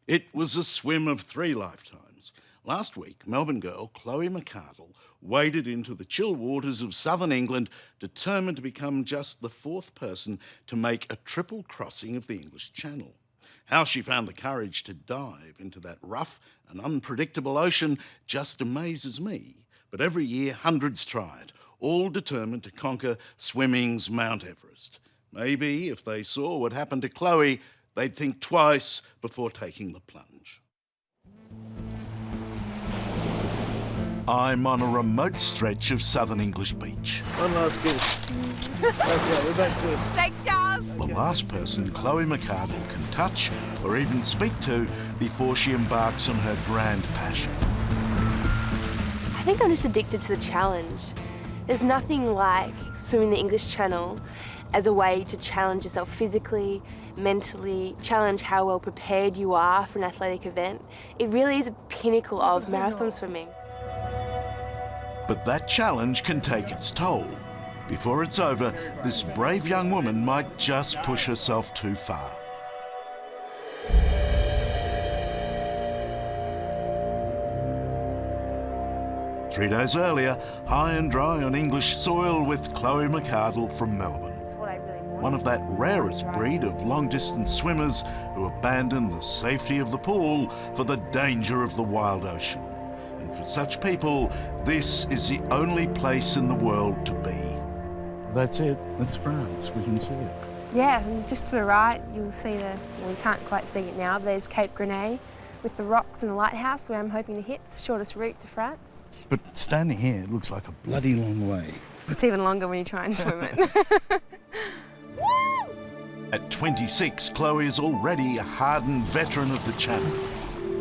It was a swim of 3 lifetimes. Last week, Melbourne girl Chloe McCardel waded into the chill waters of southern England, determined to become just the 4th person to make a triple crossing of the English Channel. How she found the courage to dive into that rough and unpredictable ocean just amazes me. But every year, hundreds try it, all determined to conquer swimming's Mount Everest. Maybe if they saw what happened to Chloe, they'd think twice before taking the plunge. I'm on a remote stretch of southern English beach. One last kiss. Okay, we're back to it. Thanks, Charles. The last person Chloe McCardel can touch or even speak to before she embarks on her grand passion. I think I'm just addicted to the challenge. There's nothing like swimming the English Channel as a way to challenge yourself physically, mentally, challenge how well prepared you are for an athletic event. It really is a pinnacle of marathon swimming. But that challenge can take its toll. Before it's over, this brave young woman might just push herself too far. Three days earlier, high and dry on English soil with Chloe McCardel from Melbourne. One of that rarest breed of long-distance swimmers who abandon the safety of the pool for the danger of the wild ocean. And for such people, this is the only place in the world to be. That's it. That's France. We can see it. Yeah, and just to the right, you'll see well, you can't quite see it now, but there's Cape Grenade with the rocks and the lighthouse where I'm hoping to hit. It's the shortest route to France. But standing here, it looks like a bloody long way. It's even longer when you try and swim it. At 26, Chloe is already a hardened veteran of the Channel.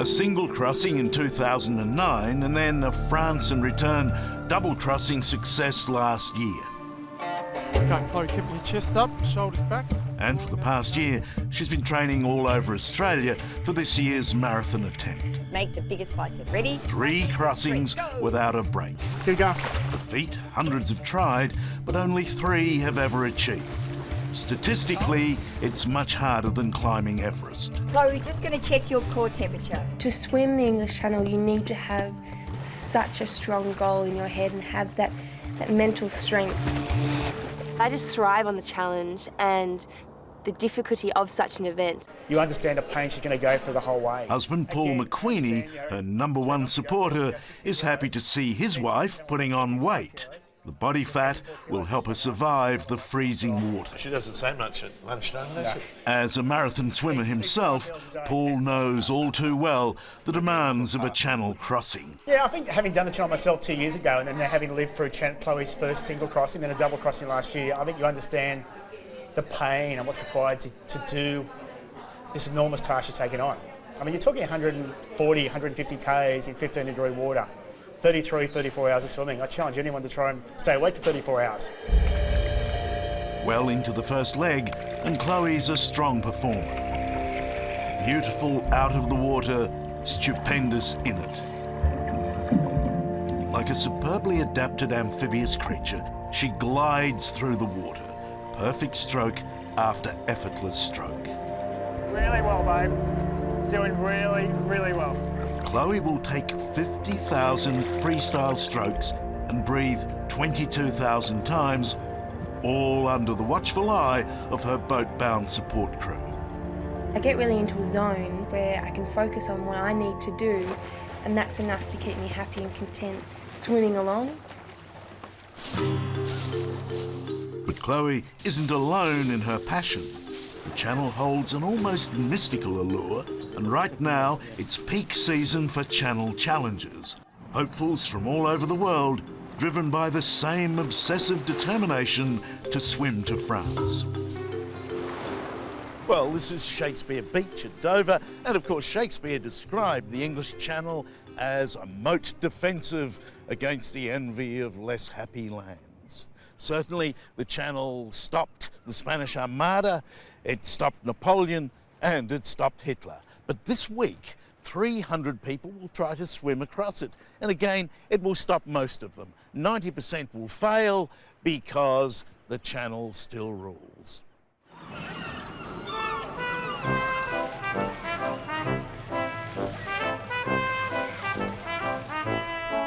A single crossing in 2009 and then a France and return double-crossing success last year. Okay, Chloe, keep your chest up, shoulders back. And for the past year, she's been training all over Australia for this year's marathon attempt. Make the biggest bicep. Ready? 3 crossings without a break. Here you go. The feat hundreds have tried, but only 3 have ever achieved. Statistically, it's much harder than climbing Everest. Chloe, just going to check your core temperature. To swim the English Channel, you need to have such a strong goal in your head and have that mental strength. I just thrive on the challenge and the difficulty of such an event. You understand the pain she's going to go through the whole way. Husband Paul McQueenie, her #1 supporter, is happy to see his wife putting on weight. The body fat will help her survive the freezing water. She doesn't say much at lunchtime, does she? As a marathon swimmer himself, Paul knows all too well the demands of a channel crossing. Yeah, I think having done the channel myself 2 years ago and then having lived through Chloe's first single crossing, then a double crossing last year, I think you understand the pain and what's required to do this enormous task you're taking on. I mean, you're talking 140, 150 Ks in 15-degree water. 33, 34 hours of swimming. I challenge anyone to try and stay awake for 34 hours. Well into the first leg, and Chloe's a strong performer. Beautiful out of the water, stupendous in it. Like a superbly adapted amphibious creature, she glides through the water. Perfect stroke after effortless stroke. Really well, babe. Doing really, really well. Chloe will take 50,000 freestyle strokes and breathe 22,000 times, all under the watchful eye of her boat-bound support crew. I get really into a zone where I can focus on what I need to do, and that's enough to keep me happy and content swimming along. But Chloe isn't alone in her passion. The Channel holds an almost mystical allure, and right now it's peak season for Channel challenges. Hopefuls from all over the world, driven by the same obsessive determination to swim to France. Well, this is Shakespeare Beach at Dover, and of course Shakespeare described the English Channel as a moat defensive against the envy of less happy lands. Certainly the Channel stopped the Spanish Armada, it stopped Napoleon, and it stopped Hitler. But this week, 300 people will try to swim across it. And again, it will stop most of them. 90% will fail because the Channel still rules.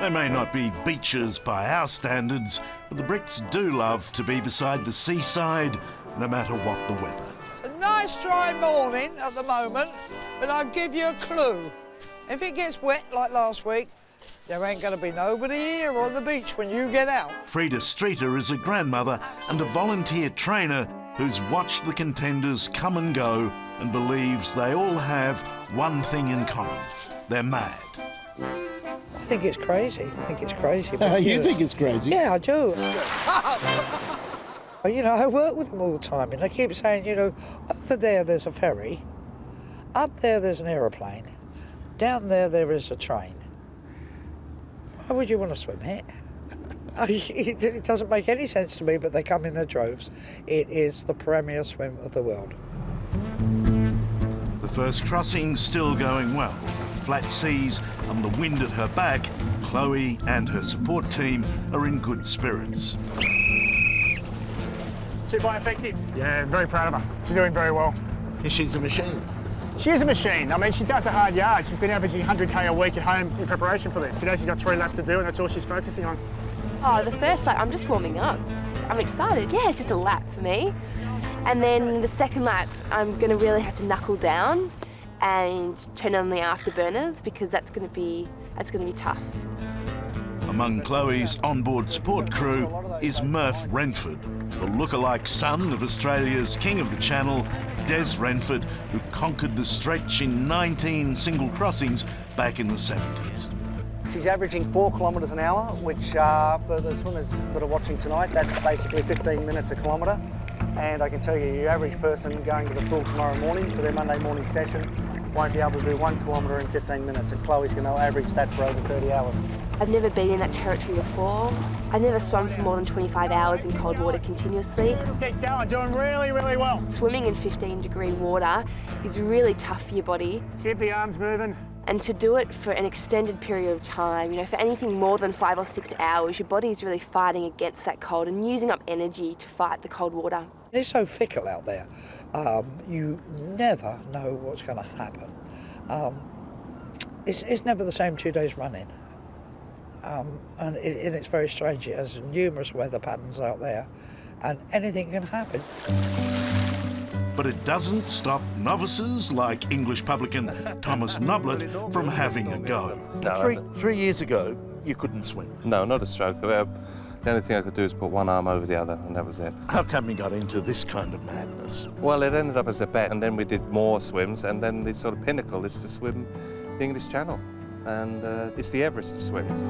They may not be beaches by our standards, but the Brits do love to be beside the seaside, no matter what the weather. It's a nice dry morning at the moment, but I'll give you a clue. If it gets wet like last week, there ain't going to be nobody here on the beach when you get out. Frida Streeter is a grandmother and a volunteer trainer who's watched the contenders come and go and believes they all have one thing in common. They're mad. I think it's crazy. I think it's crazy. You think it's crazy? Yeah, I do. You know, I work with them all the time, and they keep saying, you know, over there there's a ferry, up there there's an aeroplane, down there is a train. Why would you want to swim here? It doesn't make any sense to me, but they come in their droves. It is the premier swim of the world. The first crossing's still going well. With flat seas and the wind at her back, Chloe and her support team are in good spirits. 2 by effectives. Yeah, very proud of her. She's doing very well. She's a machine. She is a machine. I mean, she does a hard yard. She's been averaging 100k a week at home in preparation for this. Today she's got 3 laps to do, and that's all she's focusing on. Oh, the first lap, I'm just warming up. I'm excited. Yeah, it's just a lap for me. And then the second lap, I'm going to really have to knuckle down and turn on the afterburners because that's going to be tough. Among Chloe's onboard support crew is Murph Renford, the lookalike son of Australia's King of the Channel, Des Renford, who conquered the stretch in 19 single crossings back in the 70s. She's averaging 4 kilometres an hour, which for the swimmers that are watching tonight, that's basically 15 minutes a kilometre. And I can tell you, your average person going to the pool tomorrow morning for their Monday morning session won't be able to do 1 kilometre in 15 minutes, and Chloe's going to average that for over 30 hours. I've never been in that territory before. I've never swum for more than 25 hours in cold water continuously. Keep going, doing really, really well. Swimming in 15-degree water is really tough for your body. Keep the arms moving. And to do it for an extended period of time, you know, for anything more than 5 or 6 hours, your body is really fighting against that cold and using up energy to fight the cold water. It's so fickle out there. You never know what's going to happen. It's never the same 2 days running. And it's very strange. It has numerous weather patterns out there, and anything can happen. But it doesn't stop novices like English publican Thomas Noblet from having a go. No, 3 years ago, you couldn't swim. No, not a stroke. The only thing I could do is put one arm over the other, and that was it. How come you got into this kind of madness? Well, it ended up as a bet, and then we did more swims, and then the sort of pinnacle is to swim the English Channel, and it's the Everest of swims.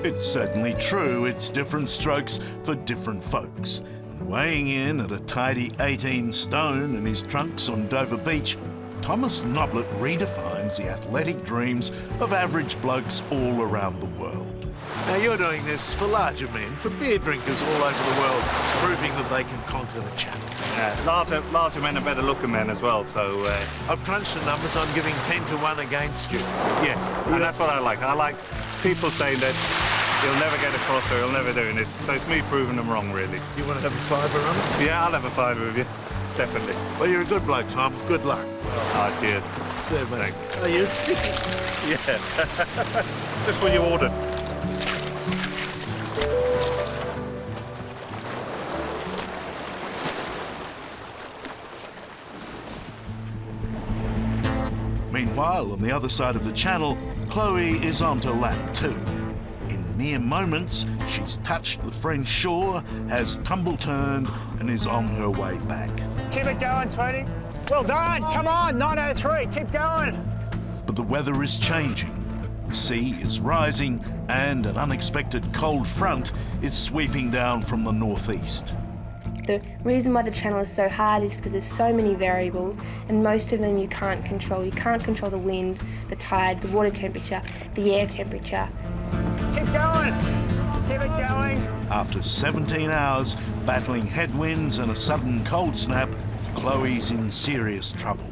It's certainly true. It's different strokes for different folks. And weighing in at a tidy 18 stone in his trunks on Dover Beach, Thomas Noblet redefines the athletic dreams of average blokes all around the world. Now you're doing this for larger men, for beer drinkers all over the world, proving that they can conquer the channel. Yeah, larger men are better looking men as well, so... I've crunched the numbers, I'm giving 10 to 1 against you. Yes, and that's what I like. I like people saying that you'll never get across or you'll never do this, so it's me proving them wrong, really. You want to have a fiver on it? Yeah, I'll have a fiver with you, definitely. Well, you're a good bloke, Tom. Good luck. Ah, cheers. There, mate. Are you sticky? Yeah. Just what you ordered. Meanwhile, on the other side of the channel, Chloe is on to lap 2. In mere moments, she's touched the French shore, has tumble-turned and is on her way back. Keep it going, sweetie. Well done. Come on, 9:03. Keep going. But the weather is changing. The sea is rising and an unexpected cold front is sweeping down from the northeast. The reason why the channel is so hard is because there's so many variables, and most of them you can't control. You can't control the wind, the tide, the water temperature, the air temperature. Keep going. Keep it going. After 17 hours battling headwinds and a sudden cold snap, Chloe's in serious trouble.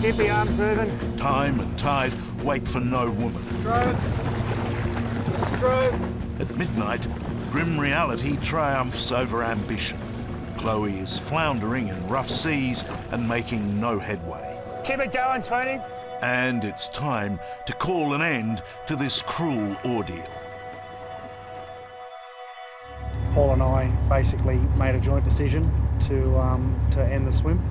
Keep the arms moving. Time and tide wait for no woman. Stroke. At midnight, grim reality triumphs over ambition. Chloe is floundering in rough seas and making no headway. Keep it going, sweetie. And it's time to call an end to this cruel ordeal. Paul and I basically made a joint decision to end the swim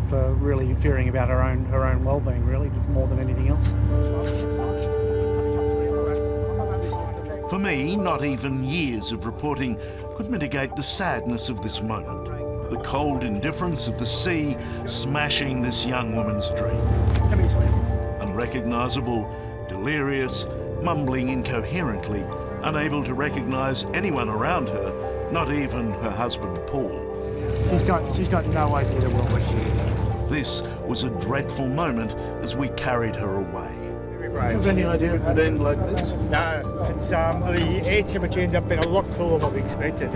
for really fearing about her own well-being, really, more than anything else. For me, not even years of reporting could mitigate the sadness of this moment. The cold indifference of the sea smashing this young woman's dream. Unrecognisable, delirious, mumbling incoherently, unable to recognise anyone around her, not even her husband Paul. She's got no idea the world where she is. This was a dreadful moment as we carried her away. Very Do brave. you have any idea it would end like this? No, it's the air temperature ended up being a lot cooler than what we expected.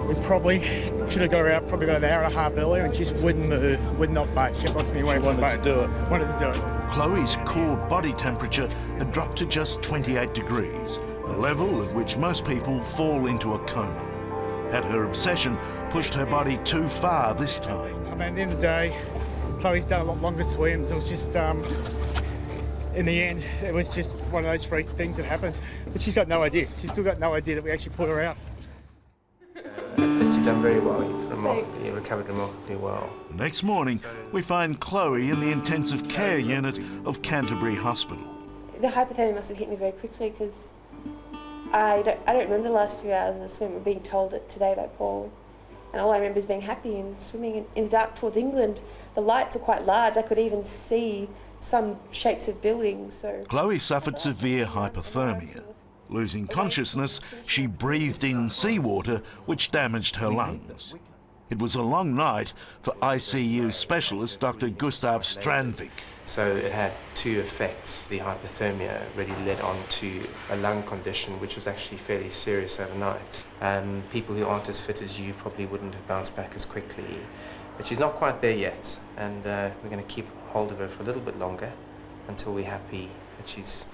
We probably should have got her out probably about an hour and a half earlier and just wouldn't move, would not budge. She wanted me away from the boat. Wanted to do it. Chloe's core body temperature had dropped to just 28 degrees, a level at which most people fall into a coma. Had her obsession pushed her body too far this time? I mean, at the end of the day, Chloe's done a lot longer swims. It was just, in the end, it was just one of those freak things that happened. But she's got no idea. She's still got no idea that we actually put her out. You've done very well. You recovered remarkably well. The next morning, we find Chloe in the intensive care unit of Canterbury Hospital. The hypothermia must have hit me very quickly because I don't remember the last few hours of the swim. We're being told it today by Paul. And all I remember is being happy and swimming in the dark towards England. The lights were quite large. I could even see some shapes of buildings. So Chloe suffered severe hypothermia. Losing consciousness, she breathed in seawater, which damaged her lungs. It was a long night for ICU specialist Dr. Gustav Strandvik. So it had two effects. The hypothermia really led on to a lung condition which was actually fairly serious overnight. People who aren't as fit as you probably wouldn't have bounced back as quickly. But she's not quite there yet, and we're going to keep hold of her for a little bit longer until we're happy that she's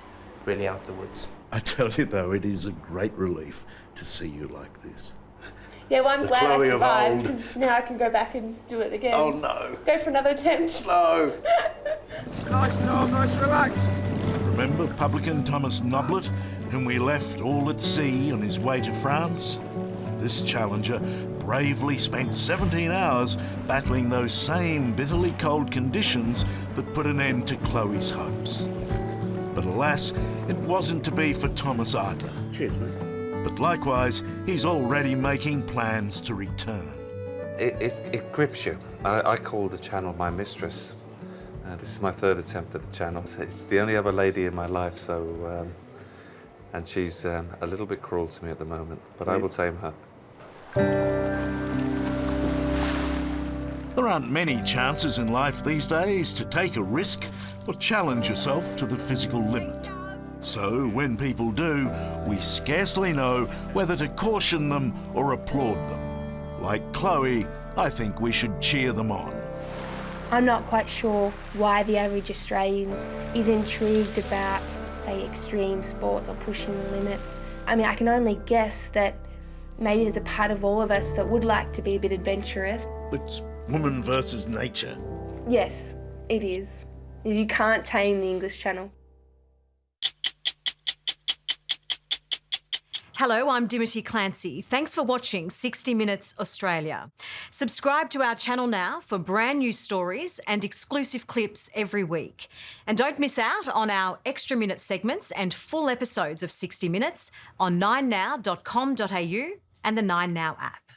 really out the woods. I tell you though, it is a great relief to see you like this. yeah, well, I'm The glad Chloe I of survived old. because now I can go back and do it again. Oh no. Go for another attempt. No. Nice, relax. Remember publican Thomas Noblet, whom we left all at sea on his way to France? This challenger bravely spent 17 hours battling those same bitterly cold conditions that put an end to Chloe's hopes. But alas, it wasn't to be for Thomas either. Cheers, mate. But likewise, he's already making plans to return. It grips you. I call the channel my mistress. This is my third attempt at the channel. It's the only other lady in my life, so and she's a little bit cruel to me at the moment, but I will tame her. There aren't many chances in life these days to take a risk or challenge yourself to the physical limit. So when people do, we scarcely know whether to caution them or applaud them. Like Chloe, I think we should cheer them on. I'm not quite sure why the average Australian is intrigued about, say, extreme sports or pushing the limits. I mean, I can only guess that maybe there's a part of all of us that would like to be a bit adventurous. It's woman versus nature. Yes, it is. You can't tame the English Channel. Hello, I'm Dimity Clancey. Thanks for watching 60 Minutes Australia. Subscribe to our channel now for brand new stories and exclusive clips every week. And don't miss out on our extra minute segments and full episodes of 60 Minutes on 9now.com.au and the 9Now app.